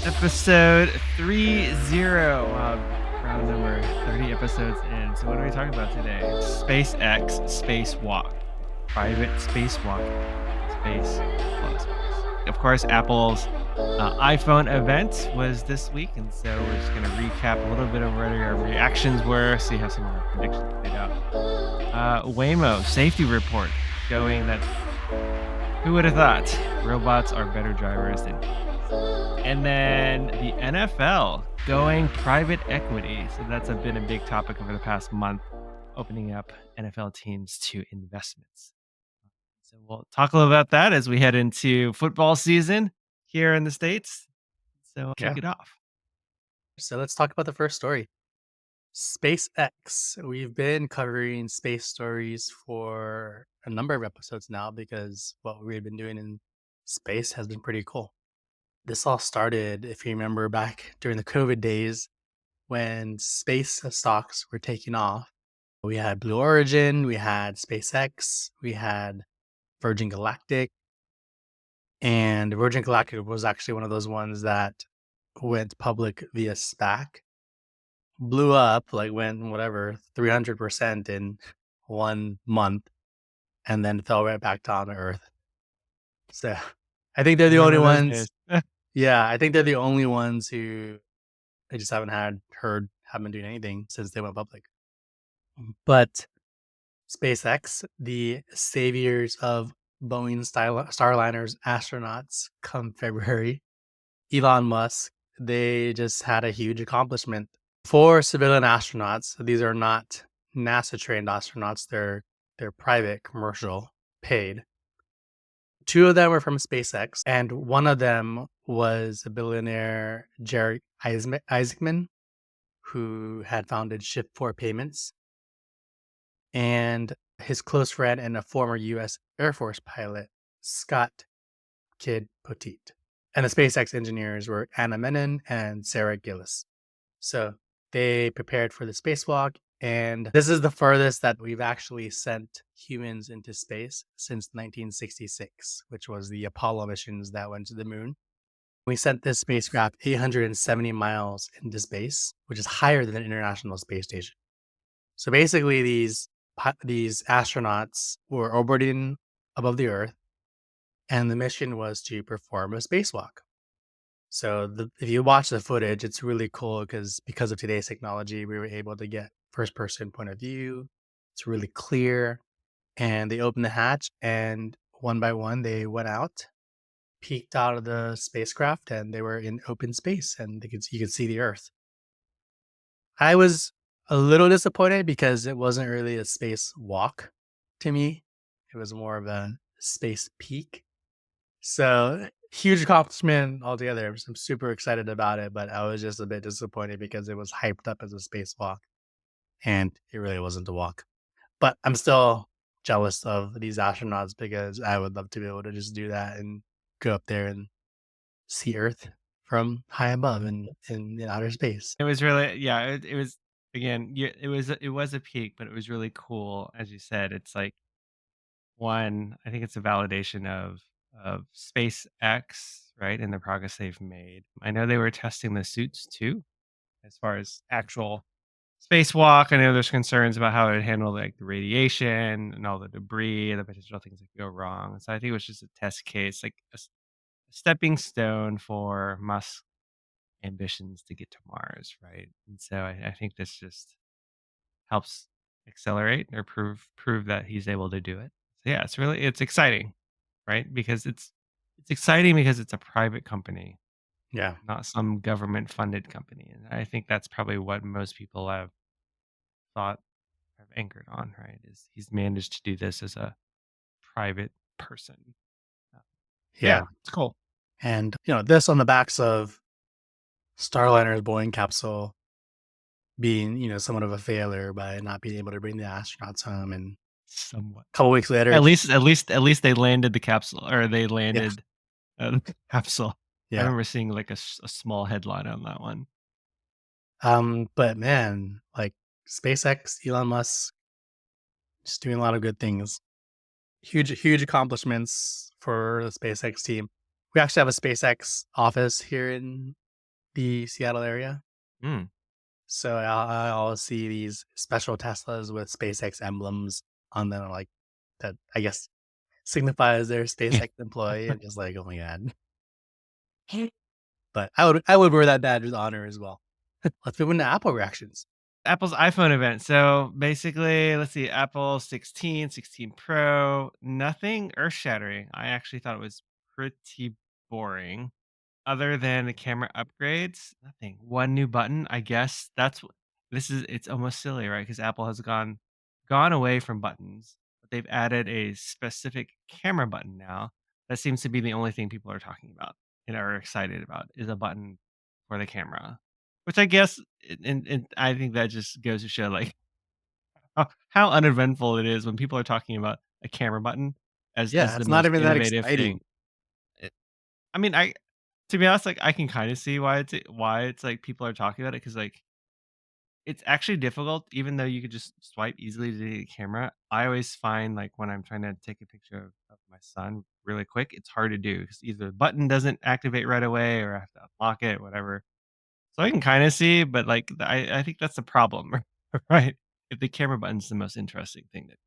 Episode 30. Round number 30 episodes in. So, what are we talking about today? SpaceX spacewalk, private spacewalking, space plus space. Of course, Apple's iPhone event was this week, and so we're just going to recap a little bit of what our reactions were, see how some of our predictions played out. Waymo safety report showing that who would have thought robots are better drivers than humans. And then the NFL going private equity. So been a big topic over the past month, opening up NFL teams to investments. So we'll talk a little about that as we head into football season here in the States. So kick Yeah. it off. So let's talk about the first story. SpaceX. We've been covering space stories for a number of episodes now because what we've been doing in space has been pretty cool. This all started, if you remember, back during the COVID days when space stocks were taking off. We had Blue Origin, we had SpaceX, we had Virgin Galactic, and Virgin Galactic was actually one of those ones that went public via SPAC, blew up, like went whatever 300% in 1 month, and then fell right back down to earth. So I think they're the only Remember those days. ones. Yeah, I think they're the only ones who I just haven't been doing anything since they went public. But SpaceX, the saviors of Boeing Starliners astronauts come February, Elon Musk, they just had a huge accomplishment. For civilian astronauts, these are not NASA trained astronauts, they're private, commercial, paid. Two of them were from SpaceX, and one of them was a billionaire, Jerry Isaacman, who had founded Shift4 Payments, and his close friend and a former US Air Force pilot, Scott Kidd Poteet. And the SpaceX engineers were Anna Menon and Sarah Gillis. So they prepared for the spacewalk, and this is the furthest that we've actually sent humans into space since 1966, which was the Apollo missions that went to the moon. We sent this spacecraft 870 miles into space, which is higher than the International Space Station. So basically, these astronauts were orbiting above the Earth, and the mission was to perform a spacewalk. So if you watch the footage, it's really cool because of today's technology, we were able to get first person point of view. It's really clear. And they opened the hatch, and one by one they went out, peeked out of the spacecraft, and they were in open space, and you could see the Earth. I was a little disappointed because it wasn't really a space walk to me. It was more of a space peak. So huge accomplishment altogether. I'm super excited about it, but I was just a bit disappointed because it was hyped up as a spacewalk, and it really wasn't a walk. But I'm still jealous of these astronauts because I would love to be able to just do that and go up there and see Earth from high above in outer space. It was really, yeah, it was, again, it was a peak, but it was really cool. As you said, it's like, one, I think it's a validation of SpaceX, right, and the progress they've made. I know they were testing the suits too, as far as actual spacewalk. I know there's concerns about how it would handle like the radiation and all the debris and the potential things that could go wrong. So I think it was just a test case, like a stepping stone for Musk's ambitions to get to Mars, right? And so I think this just helps accelerate or prove that he's able to do it. So yeah, it's exciting, right? Because it's exciting because it's a private company, Yeah. not some government funded company. And I think that's probably what most people have thought, have anchored on, right? Is he's managed to do this as a private person. Uh, Yeah. Yeah, it's cool. And this on the backs of Starliner's Boeing capsule being, somewhat of a failure by not being able to bring the astronauts home. And Somewhat. a couple weeks later, At least they landed the capsule, or they yeah, landed the capsule. I yeah. remember seeing like a small headline on that one. But man, like SpaceX, Elon Musk, just doing a lot of good things. Huge accomplishments for the SpaceX team. We actually have a SpaceX office here in the Seattle area. Mm. So I always see these special Teslas with SpaceX emblems on them, like that. I guess signifies they're a Yeah. SpaceX employee, and just like, oh my god. But I would wear that badge with honor as well. Let's move into Apple reactions. Apple's iPhone event. So basically, let's see, Apple 16, 16 Pro, nothing earth shattering. I actually thought it was pretty boring. Other than the camera upgrades, nothing. One new button, I guess this is it's almost silly, right? Because Apple has gone away from buttons, but they've added a specific camera button now. That seems to be the only thing people are talking about and are excited about is a button for the camera. Which I guess and I think that just goes to show like how uneventful it is when people are talking about a camera button as Yeah, the it's not most even that innovative thing. exciting. I mean, I to be honest, like, I can kinda see why it's, like, people are talking about it because like, it's actually difficult even though you could just swipe easily to the camera. I always find, like, when I'm trying to take a picture of my son really quick, it's hard to do because either the button doesn't activate right away or I have to unlock it, whatever. So I can kinda see, but, like, I think that's the problem, right? If the camera button's the most interesting thing that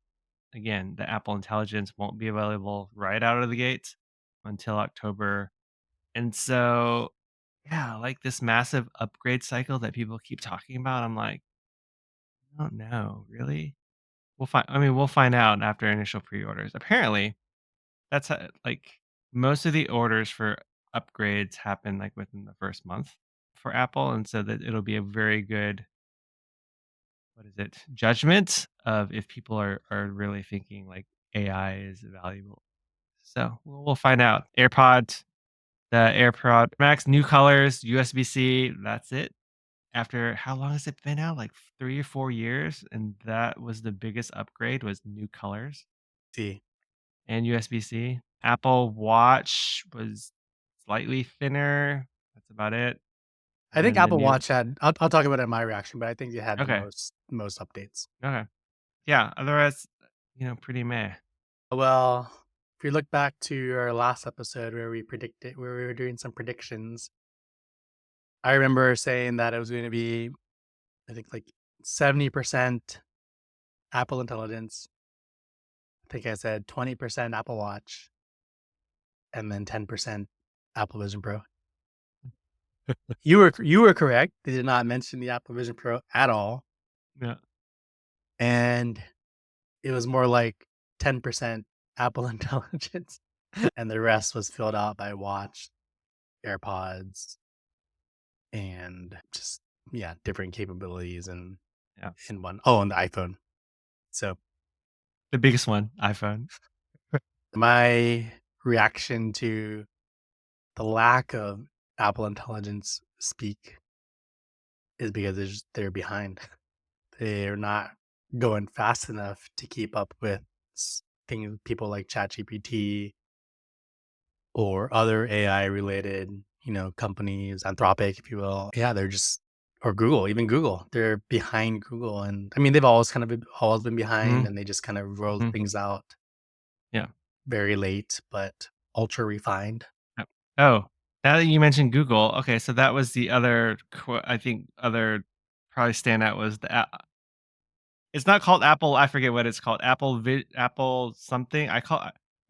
again, the Apple Intelligence won't be available right out of the gates until October. And so, yeah, like this massive upgrade cycle that people keep talking about, I'm like, I don't know, really? We'll find out after initial pre-orders. Apparently, that's like most of the orders for upgrades happen like within the first month for Apple, and so that it'll be a very good what is it judgment of if people are really thinking like AI is valuable. So we'll find out. The AirPod Max, new colors, USB-C. That's it. After how long has it been out? Like 3 or 4 years, and that was the biggest upgrade was new colors See, and USB-C. Apple Watch was slightly thinner. That's about it. I And think then the Apple new Watch had. I'll talk about it in my reaction, but I think it had the okay, most updates. okay. Yeah, otherwise, pretty meh. Well, if you look back to our last episode where we were doing some predictions, I remember saying that it was going to be, I think, like 70% Apple Intelligence. I think I said 20% Apple Watch, and then 10% Apple Vision Pro. You were correct. They did not mention the Apple Vision Pro at all, Yeah. and it was more like 10% Apple Intelligence, and the rest was filled out by Watch, AirPods, and just, yeah, different capabilities and Yeah. in one. Oh, and the iPhone. So The biggest one, iPhone. my reaction to the lack of Apple Intelligence speak is because they're behind. They're not going fast enough to keep up with things people like ChatGPT or other AI related, companies, Anthropic, if you will. Yeah, they're just or Google, even Google. They're behind Google, and I mean they've always been behind, Mhm, and they just kind of roll mhm. things out Yeah. very late, but ultra refined. Yep. Oh, now that you mentioned Google, okay, so that was the other I think other probably standout was it's not called Apple, I forget what it's called, Apple something, I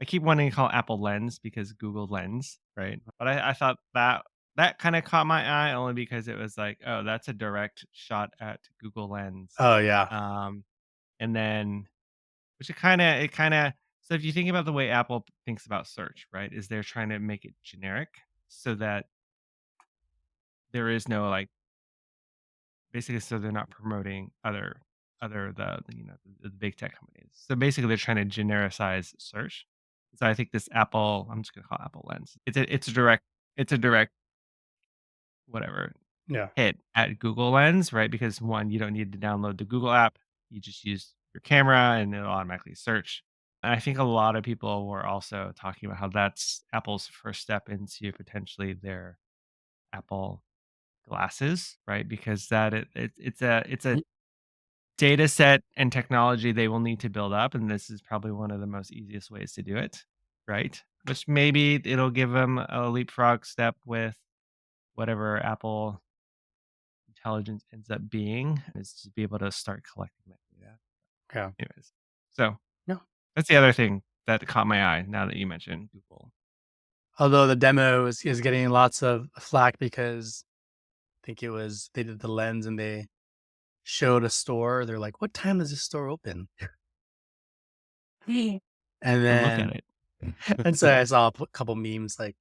keep wanting to call it Apple Lens because Google Lens, right? But I thought that kinda caught my eye only because it was like, "Oh, that's a direct shot at Google Lens." Oh yeah. Um, and then which it kinda so if you think about the way Apple thinks about search, right, is they're trying to make it generic so that there is no, like basically so they're not promoting other the big tech companies. So basically they're trying to genericize search. So I think this Apple I'm just gonna call it Apple Lens. It's a direct whatever Yeah. hit at Google Lens, right? Because one, you don't need to download the Google app. You just use your camera and it'll automatically search. And I think a lot of people were also talking about how that's Apple's first step into potentially their Apple glasses, right? Because it's a Y- data set and technology they will need to build up, and this is probably one of the most easiest ways to do it, right? Which maybe it'll give them a leapfrog step with whatever Apple intelligence ends up being is to be able to start collecting that data. Yeah. Anyways, so No. that's the other thing that caught my eye now that you mentioned Google. Although the demo is getting lots of flack because I think it was they did the lens and they showed a store. They're like, "What time does this store open?" And And look at then it. and so I saw a couple memes like,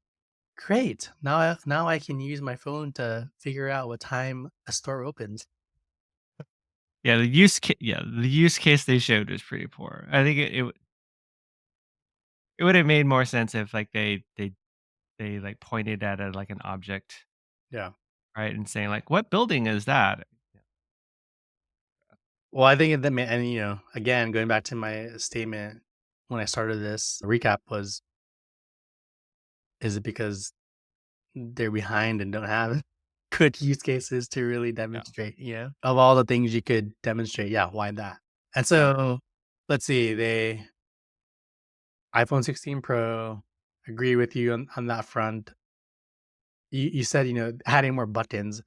"Great, now I can use my phone to figure out what time a store opens." Yeah, the use case they showed was pretty poor. I think it would have made more sense if, like, they, like, pointed at a like, an object, Yeah. right, and saying, like, "What building is that?" Well, I think that and again, going back to my statement when I started this recap was, is it because they're behind and don't have good use cases to really Yeah, demonstrate, of all the things you could demonstrate, yeah, why that? And yeah. so let's see, they iPhone 16 Pro, agree with you on that front. You said, adding more buttons.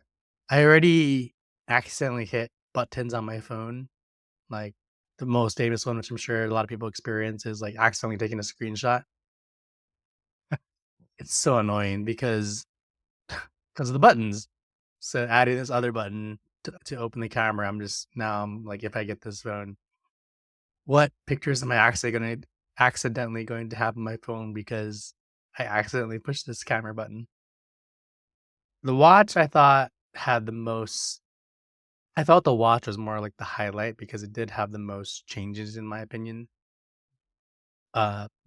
I already accidentally hit buttons on my phone. Like the most famous one, which I'm sure a lot of people experience, is like accidentally taking a screenshot. It's so annoying because of the buttons. So adding this other button to open the camera, I'm like, if I get this phone, what pictures am I accidentally going to have on my phone because I accidentally pushed this camera button? The watch I thought had the most. I felt the watch was more like the highlight because it did have the most changes in my opinion.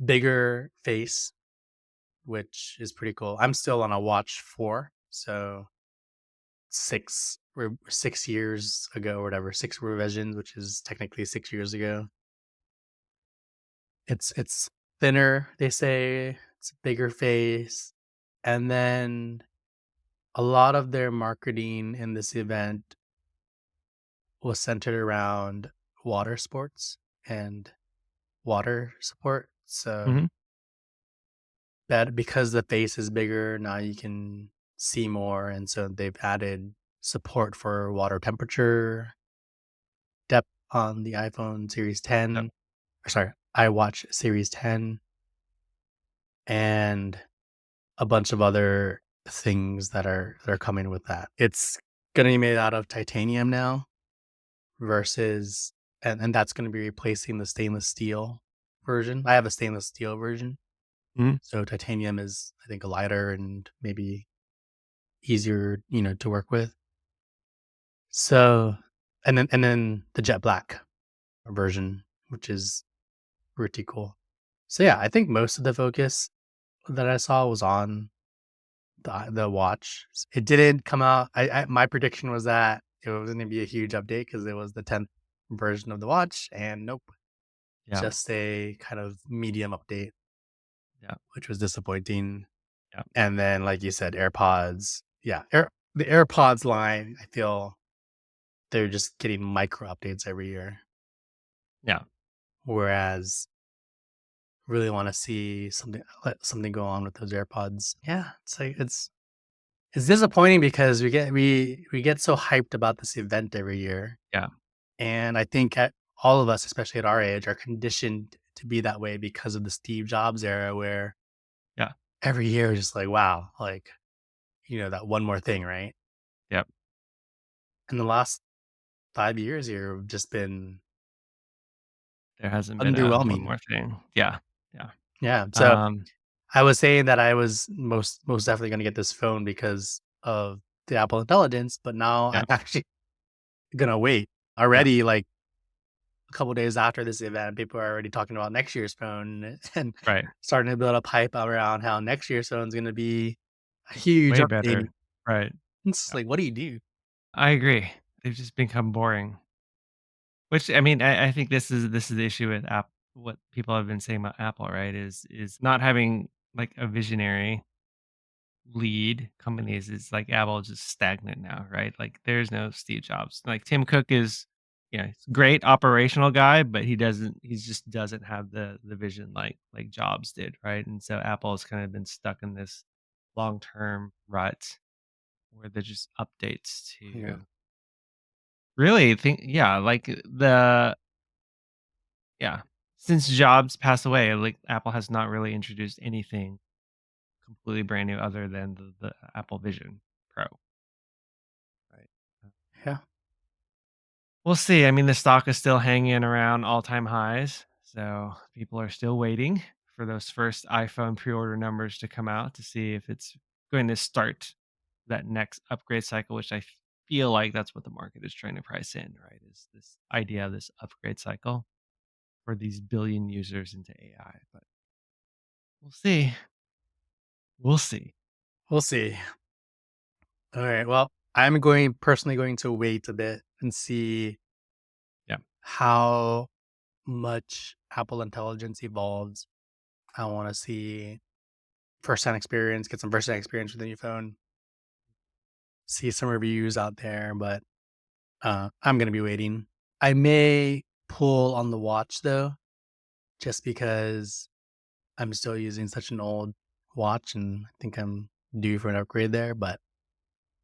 Bigger face, which is pretty cool. I'm still on a watch 4, so 6 years ago or whatever, 6 revisions, which is technically 6 years ago. It's thinner, they say, it's a bigger face, and then a lot of their marketing in this event was centered around water sports and water support. So Mhm. that because the face is bigger, now you can see more, and so they've added support for water temperature depth on the iPhone Series Yep. 10, or sorry, iWatch Series 10, and a bunch of other things that are coming with that. It's gonna be made out of titanium now versus and that's gonna be replacing the stainless steel version. I have a stainless steel version, Mhm. so titanium is, I think, lighter and maybe easier, to work with. So and then the jet black version, which is pretty cool. So yeah, I think most of the focus that I saw was on the watch. It didn't come out. My prediction was that it was going to be a huge update because it was the 10th version of the watch, and nope, Yeah, just a kind of medium update, yeah, which was disappointing. yeah, And then, like you said, AirPods. Yeah, the AirPods line. I feel they're just getting micro updates every year, yeah. whereas really want to see let something go on with those AirPods. Yeah, it's like it's disappointing because we get so hyped about this event every year, Yeah, and I think all of us, especially at our age, are conditioned to be that way because of the Steve Jobs era, where yeah, every year is just like wow, like that one more thing, right? yep. And the last 5 years here have just been There hasn't been a one underwhelming. more thing. Yeah, yeah. Yeah, so Um, I was saying that I was most definitely going to get this phone because of the Apple Intelligence, but now I'm yeah, actually gonna wait. yeah, Already, like a couple days after this event, people are already talking about next year's phone and right. starting to build up hype around how next year's phone is gonna be a huge Way update. better. Right. It's just Yeah. like, what do you do? I agree. They've just become boring. Which I mean, I think this is the issue with App what people have been saying about Apple, right? Is not having like a visionary lead companies is like Apple is just stagnant now, right? Like there's no Steve Jobs. Like Tim Cook is, he's a great operational guy, but he just doesn't have the vision like Jobs did, right? And so Apple has kind of been stuck in this long-term rut. or they're just updates Yeah. to really think yeah, like the yeah. Since Jobs passed away, like Apple has not really introduced anything completely brand new other than the Apple Vision Pro, right? Yeah. We'll see. I mean, the stock is still hanging around all-time highs, so people are still waiting for those first iPhone pre-order numbers to come out to see if it's going to start that next upgrade cycle, which I feel like that's what the market is trying to price in, right? Is this idea of this upgrade cycle for these billion users into AI, but we'll see. We'll see. We'll see. All right. Well, I'm going personally going to wait a bit and see Yeah. how much Apple Intelligence evolves. I want to see firsthand experience, get some firsthand experience with the new phone, see some reviews out there, but I'm gonna be waiting. I may pull on the watch though, just because I'm still using such an old watch, and I think I'm due for an upgrade there. But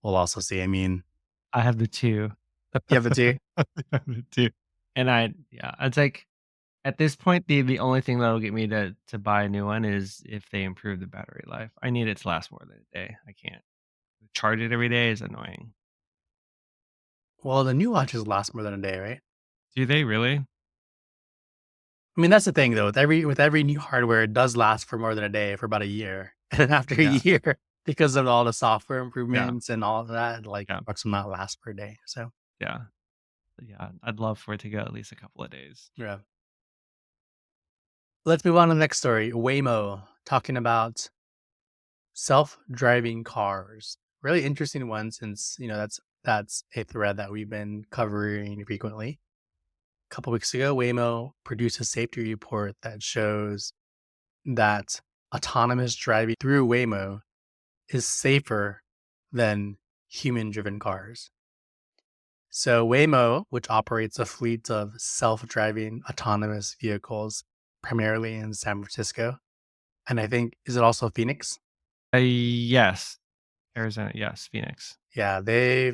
we'll also see. I mean, I have the 2. you have the two. I have the 2. And yeah, it's like at this point, the only thing that'll get me to buy a new one is if they improve the battery life. I need it to last more than a day. I can't charge it every day is annoying. Well, the new watches last more than a day, right? Do they really? I mean, that's the thing though. With every new hardware, it does last for more than a day for about a year, and then after a Yeah. year, because of all the software Yeah. improvements and all of that, like Yeah. trucks will not last per day. So Yeah. Yeah. I'd love for it to go at least a couple of days. yeah. Let's move on to the next story. Waymo talking about self-driving cars. Really interesting one since, that's a thread that we've been covering frequently. A couple weeks ago, Waymo produced a safety report that shows that autonomous driving through Waymo is safer than human-driven cars. So Waymo, which operates a fleet of self-driving autonomous vehicles primarily in San Francisco, and I think is it also Phoenix? Yes. Arizona. Yes. Phoenix. Yeah, they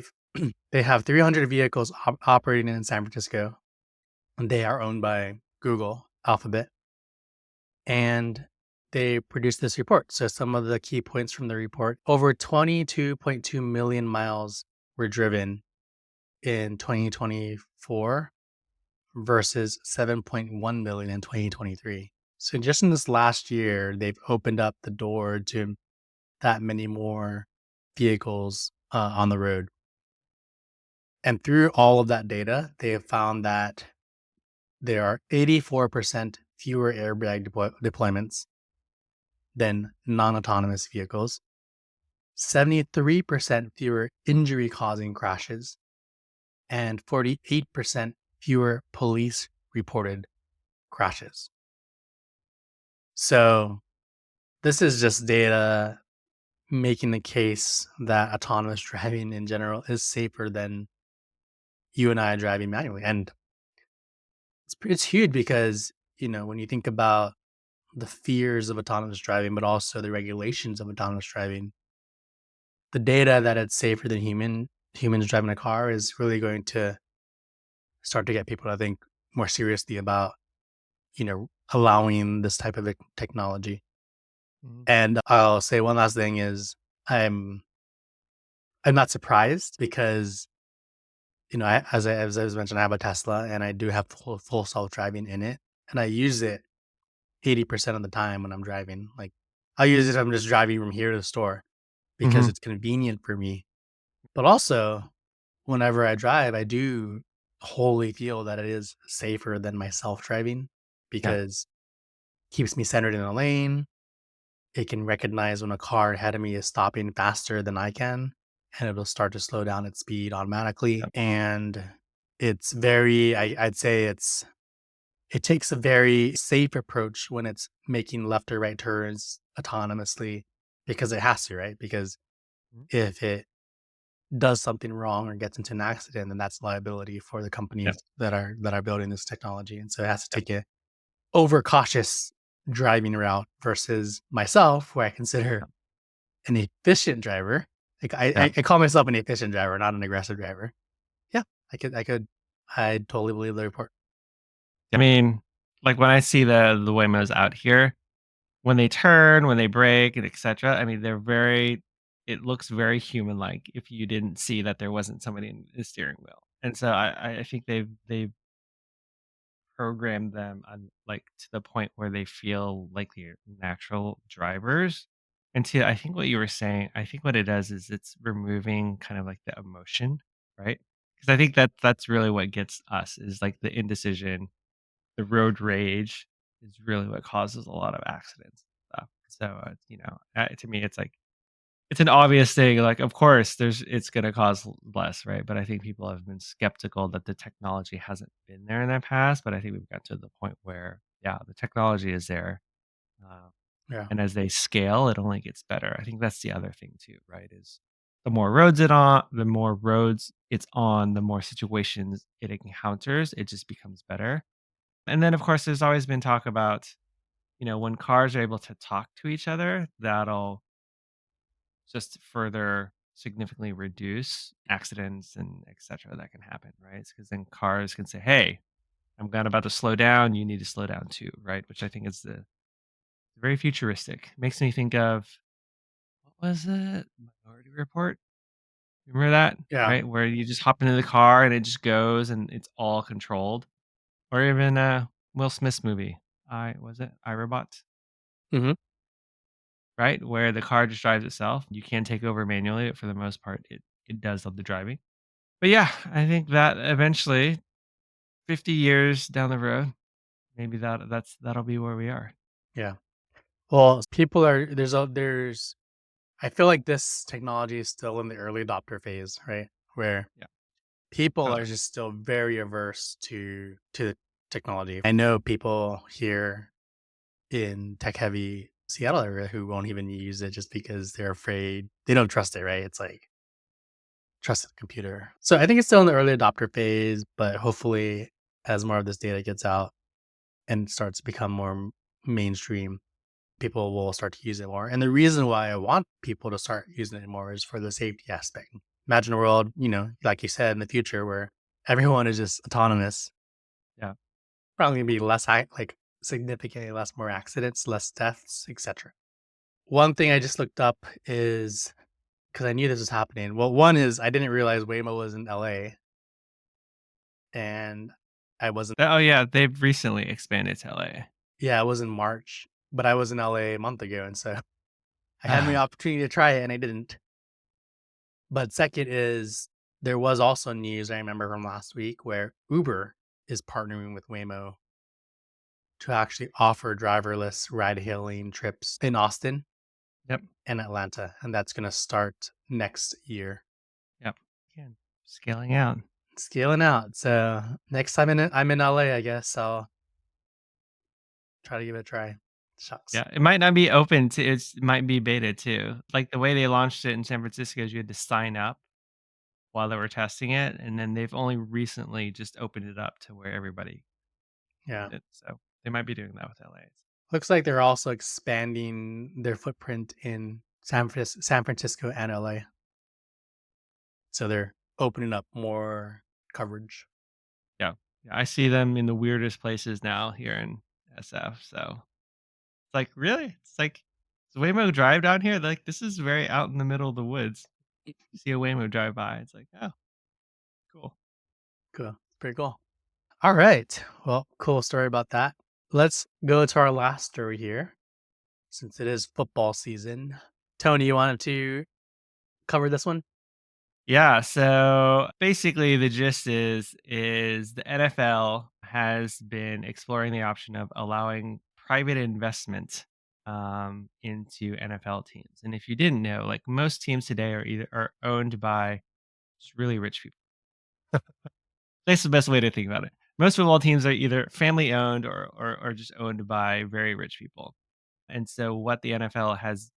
have 300 vehicles operating in San Francisco, and they are owned by Google, Alphabet, and they produced this report. So some of the key points from the report: over 22.2 million miles were driven in 2024 versus 7.1 million in 2023. So just in this last year, they've opened up the door to that many more vehicles on the road. And through all of that data, they have found that there are 84% fewer airbag deployments than non autonomous vehicles, 73% fewer injury causing crashes, and 48% fewer police reported crashes. So, this is just data making the case that autonomous driving in general is safer than you and I driving manually. And it's huge because, when you think about the fears of autonomous driving, but also the regulations of autonomous driving, the data that it's safer than humans driving a car is really going to start to get people to think more seriously about, allowing this type of technology. Mhm. And I'll say one last thing is I'm I'm not surprised because, as I was mentioned, I have a Tesla and I do have full self driving in it, and I use it 80% of the time when I'm driving. Like I use it if I'm just driving from here to the store because Mhm. it's convenient for me. But also, whenever I drive, I do wholly feel that it is safer than my self-driving Yeah. because it keeps me centered in a lane. It can recognize when a car ahead of me is stopping faster than I can, and it'll start to slow down its speed automatically. Yep. And it's very, I'd say it takes a very safe approach when it's making left or right turns autonomously because it has to, right? Because Mhm. if it does something wrong or gets into an accident, then that's liability for the Yep. companies that are building this technology. And so it has to Yep. take a overcautious driving route versus myself, where I consider Yep. an efficient driver. Like, Yeah. I call myself an efficient driver, not an aggressive driver. Yeah, I totally believe the report. I mean, like, when I see the Waymos out here, when they turn, when they brake, and etcetera, I mean, they're very it looks very human-like if you didn't see that there wasn't somebody in the steering wheel. And so I think they've programmed them on, like, to the point where they feel like they're natural drivers. And to I think what you were saying, I think what it does is it's removing kind of like the emotion, right? Because I think that that's really what gets us is like the indecision, the road rage is really what causes a lot of accidents and stuff. So, to me, it's like it's an obvious thing, like, of course, it's gonna cause less, right? But I think people have been skeptical that the technology hasn't been there in the past, but I think we've got to the point where, yeah, the technology is there, uh, Yeah, and as they scale, it only gets better. I think that's the other thing too, right, is the more roads it's on, the more situations it encounters, it just becomes better. And then, of course, there's always been talk about, when cars are able to talk to each other, that'll just further significantly reduce accidents and etcetera that can happen, right? Because then cars can say, "Hey, I'm not about to slow down. You need to slow down too," right? Which I think is the very futuristic. Makes me think of what was it? Minority Report. Remember that? yeah, Right? Where you just hop into the car and it just goes and it's all controlled. Or even Will Smith's movie. I was it iRobot, mhm, right? Where the car just drives itself. You can take over manually, but for the most part, it does all the driving. But yeah, I think that eventually, 50 years down the road, maybe that'll be where we are. yeah. Well, people are there's I feel like this technology is still in the early adopter phase, right? Where Yeah. people Oh, are yeah. just still very averse to the technology. I know people here in tech heavy Seattle area who won't even use it just because they're afraid they don't trust it, right? It's like trust the computer. So I think it's still in the early adopter phase, but hopefully as more of this data gets out and starts to become more mainstream, people will start to use it more. And the reason why I want people to start using it more is for the safety aspect. Imagine a world, like you said, in the future where everyone is just autonomous. Yeah. Probably gonna be less, like significantly less more accidents, less deaths, etc. One thing I just looked up is because I knew this was happening. Well, one is I didn't realize Waymo was in LA, and I wasn't. Oh, yeah, they've recently expanded to LA. Yeah, it was in March, but I was in LA a month ago, and so I had my Ah, opportunity to try it, and I didn't. But second is there was also news I remember from last week where Uber is partnering with Waymo to actually offer driverless ride-hailing trips in Austin yep, and Atlanta, and that's gonna start next year. yep. Again, scaling out. Scaling out. So next time I'm in LA, I guess I'll try to give it a try. Shucks. Yeah, it might not be open to it might be beta too. Like, the way they launched it in San Francisco is you had to sign up while they were testing it, and then they've only recently just opened it up to where everybody use Yeah. it, so they might be doing that with LA. Looks like they're also expanding their footprint in San Francisco and LA. So they're opening up more coverage. Yeah. Yeah, I see them in the weirdest places now here in SF, so it's like, "Really?" It's like, "Does Waymo drive down here?" Like, "This is very out in the middle of the woods." You see a Waymo drive by, it's like, "Oh, cool." Cool. Pretty cool. All right. Well, cool story about that. Let's go to our last story here since it is football season. Tony, you wanted to cover this one? Yeah, so basically the gist is the NFL has been exploring the option of allowing private investment, into NFL teams, and if you didn't know, like, most teams today are owned by just really rich people. That's the best way to think about it. Most football teams are either family owned or just owned by very rich people. And so what the NFL has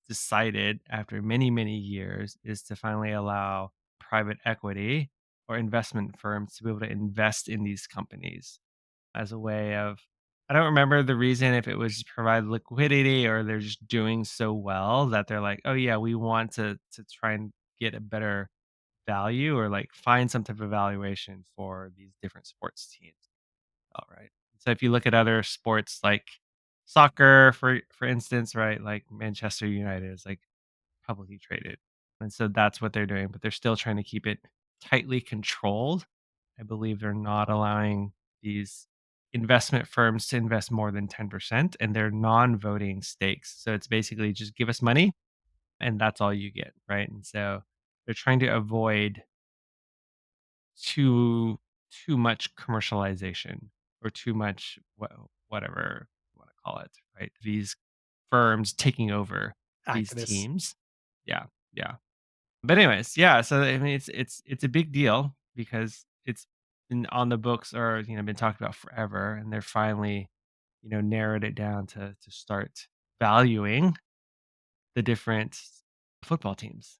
decided after many, many years is to finally allow private equity or investment firms to be able to invest in these companies as a way of I don't remember the reason if it was just provide liquidity or they're just doing so well that they're like, "Oh, yeah, we want to try and get a better value or, like, find some type of valuation for these different sports teams." All right. So if you look at other sports like soccer, for instance, right, like Manchester United is, like, publicly traded, and so that's what they're doing, but they're still trying to keep it tightly controlled. I believe they're not allowing these investment firms to invest more than 10%, and they're non-voting stakes. So it's basically just give us money, and that's all you get, right? And so they're trying to avoid too too much commercialization or too much whatever you wanna call it, right? These firms taking over these Activists. teams. Yeah, yeah. But anyways, yeah, so I mean, it's a big deal because it's been on the books or, been talked about forever, and they're finally, narrowed it down to start valuing the different football teams.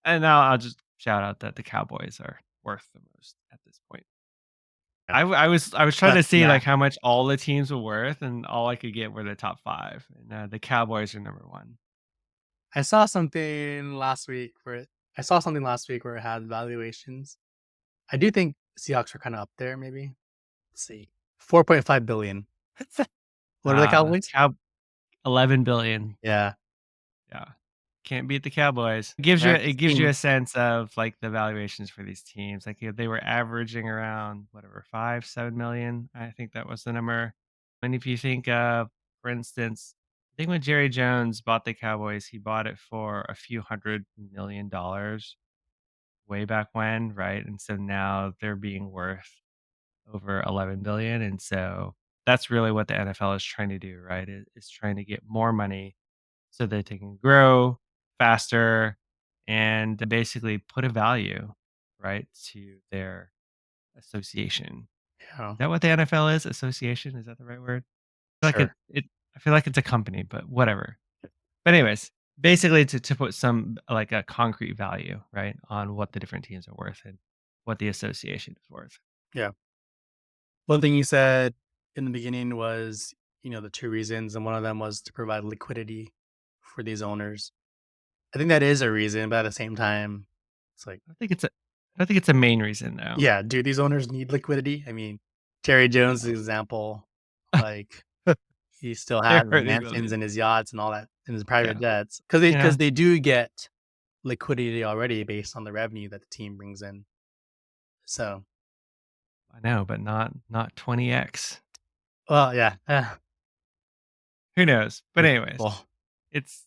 And now I'll just shout out that the Cowboys are worth the most at this point. Yeah. I was trying But to see, nah, like, how much all the teams were worth, and all I could get were the top 5, and, the Cowboys are number 1. I saw something last week where it had valuations. I do think Seahawks are kinda up there maybe. Let's see. 4.5 billion. What are the Cowboys? Cow 11,000,000,000. Yeah. Yeah. Can't beat the Cowboys. It gives you a Team. sense of, like, the valuations for these teams, like, they were averaging around, whatever, 5, 7 million. I think that was the number. And if you think of, for instance, I think when Jerry Jones bought the Cowboys, he bought it for a few $100 million way back when, right? And so now they're being worth over 11 billion, and so that's really what the NFL is trying to do, right? Is trying to get more money so that they can grow faster and basically put a value, right, to their association. Yeah. Is that what the NFL is? Association? Is that the right word? I feel like Sure. I feel like it's a company, but whatever. But anyways, basically to put some like a concrete value, right, on what the different teams are worth and what the association is worth. Yeah. One thing you said in the beginning was, the 2 reasons, and one of them was to provide liquidity for these owners. I think that is a reason, but at the same time, it's like, I don't think it's a I don't think it's a main reason though. yeah, do these owners need liquidity? I mean, Jerry Jones' example, like, he still has They're mansions really and his yachts and all that in his private yeah, jets you know, because they do get liquidity already based on the revenue that the team brings in. So, I know, but not 20x. well, yeah, Who knows? But rich anyways, people. it's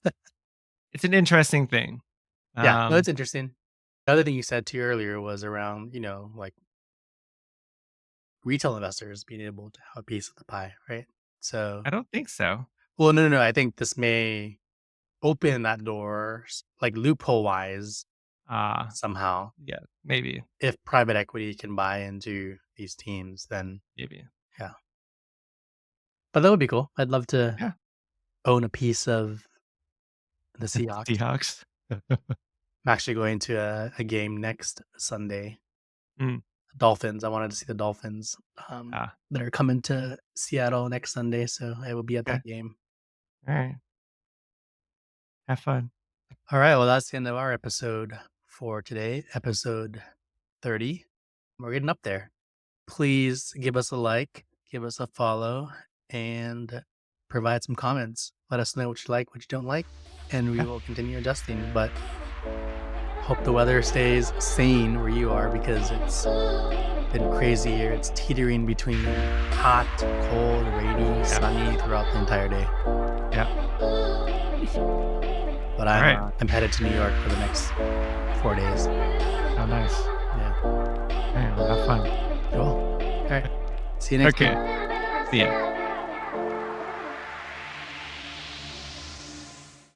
it's an interesting thing. Yeah, no, Um, it's interesting. The other thing you said too earlier was around, like retail investors being able to have a piece of the pie, right? So, I don't think so. well, no, no, no. I think this may open that door, like loophole wise, Ah, somehow. yeah, maybe, If private equity can buy into these teams, then maybe. yeah. But that would be cool. I'd love to Yeah, own a piece of the Seahawks. Seahawks. I'm actually going to a game next Sunday. Mm, Dolphins. I wanted to see the Dolphins. ah, They're coming to Seattle next Sunday, so I will be at okay. that game. Alright. Have fun. All right. Well, that's the end of our episode for today, episode 30. We're getting up there. Please give us a like, give us a follow, and provide some comments. Let us know what you like, what you don't like, and we Yeah. will continue adjusting. But hope the weather stays sane where you are because it's been crazy here. It's teetering between hot, cold, rainy, Yeah. sunny throughout the entire day. Yeah. But Alright. I'm headed to New York for the next 4 days. Oh, nice. Yeah. Alright, well, have fun. Cool. All right. See you next Okay. time. See ya.